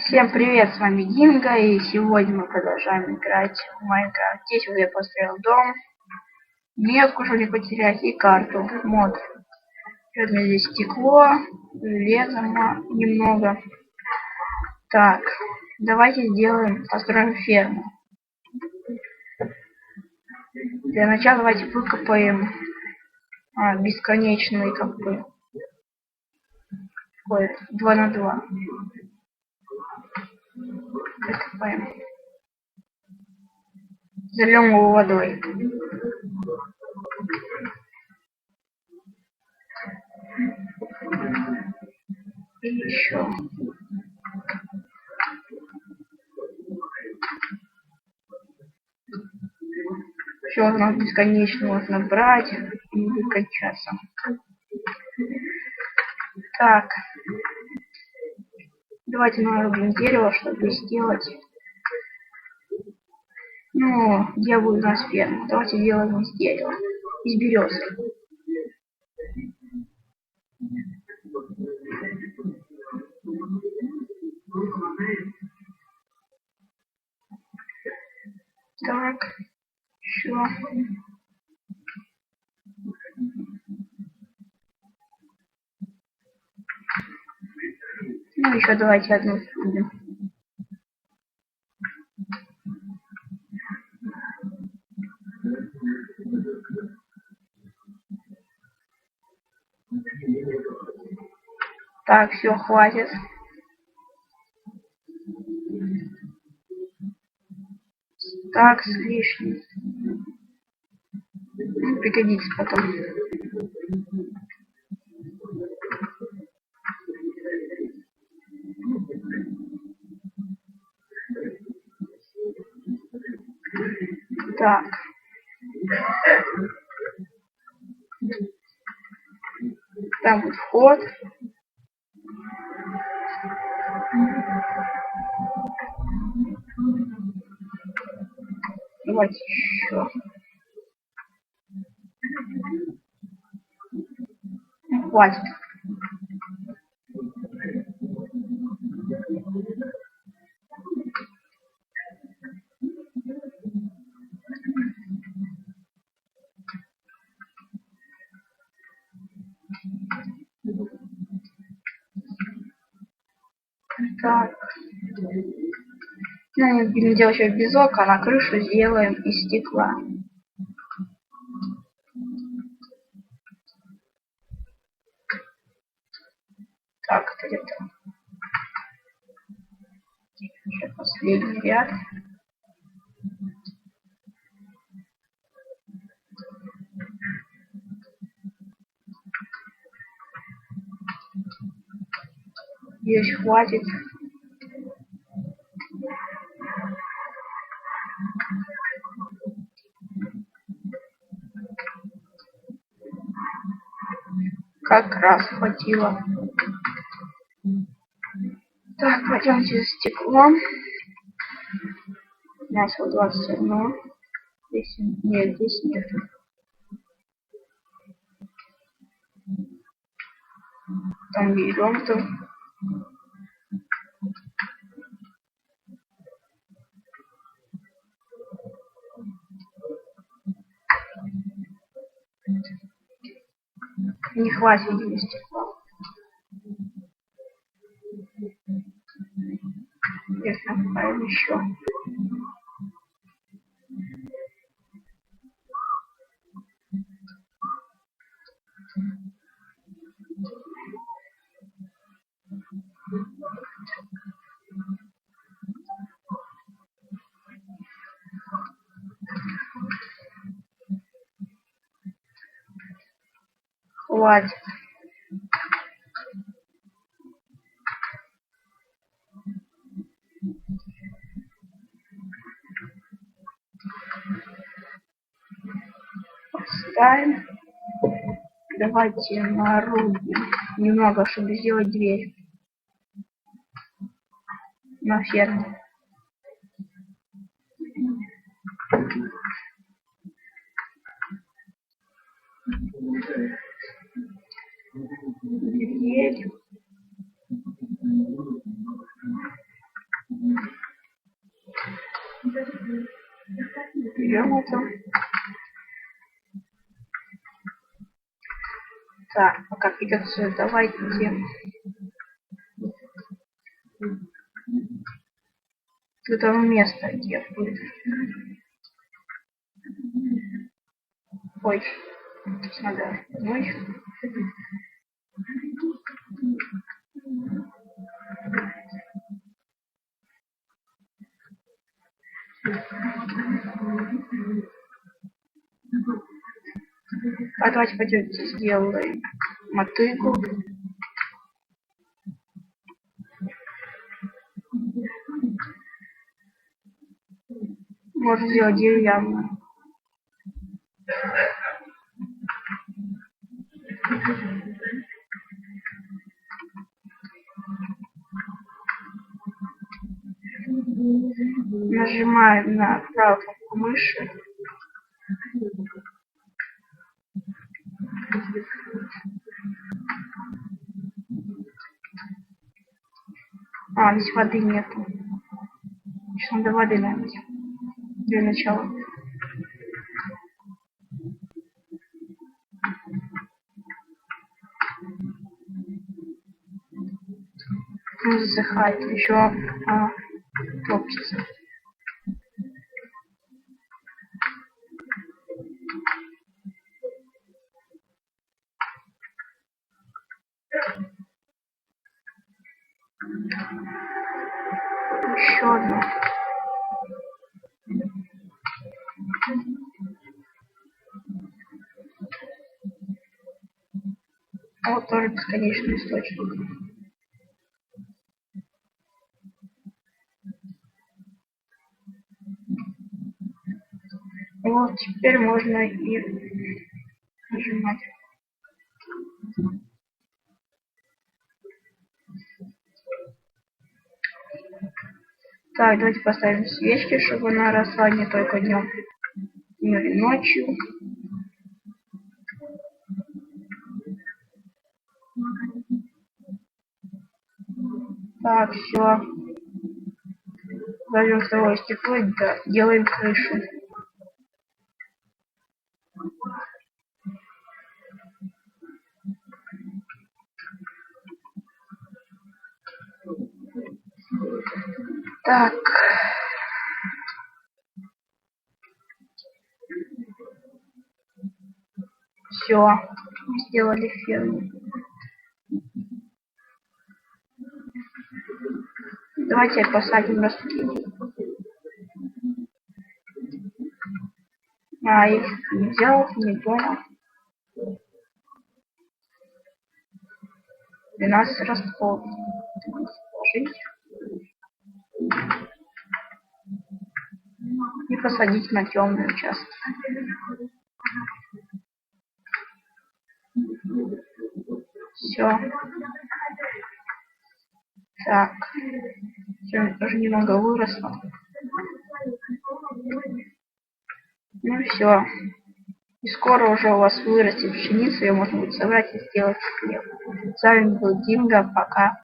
Всем привет, с вами Динго, и сегодня мы продолжаем играть в Майнкрафт. Здесь вот я построил дом, метку, чтобы не потерять, и карту, мод. Вот у меня здесь стекло, железа немного. Так, давайте построим ферму. Для начала давайте выкопаем бесконечный такой 2 на 2. Выкопаем. Зальем его водой. И еще. Все у нас бесконечно можно брать и не выкачаться. Так. Давайте нарубим дерево, чтобы сделать. Ну, где будет у нас ферма? Давайте делаем из дерева. Из березы. Так, все. Ну, еще давайте одну срубим. Так, все, хватит. Так, с лишним. Ну, пригодится потом. Так. Там вот вход. Давайте еще. Хватит. Так. Ну, будем делать еще безок, а на крышу сделаем из стекла. Так, это где-то. Еще последний ряд. Здесь хватит. Как раз хватило. Так, пойдемте за стеклом. У нас вот 21. Здесь нет, здесь нет. Там берем там. Не хватит здесь стекла. Если направим еще. Хватит. Ставим. Давайте нарубим немного, чтобы сделать дверь на ферму. Дверь. берем это. Так, пока пикаться, давайте к этому месту, где будет. Ой, здесь надо ночь. А давайте пойдем сделаем мотыгу. Можно сделать деревянную. Нажимаем на правую кнопку мыши. А, здесь воды нету. Сейчас надо воды налить. Для начала. Он засыхает. Еще топится. Еще одно. Вот тоже бесконечный источник. Вот теперь можно и нажимать. Так, давайте поставим свечки, чтобы она росла не только днем, но и ночью. Так, все. Возьмем второе стекло и делаем крышу. Так. Все. Сделали ферму. Давайте посадим ростки. А, их не взял, не дома. 12 ростков. Сложить. И посадить на темный участок. Все. Так. Все, тоже немного выросло. Ну все. И скоро уже у вас вырастет пшеница, ее можно будет собрать и сделать хлеб. С вами был Динго. Пока.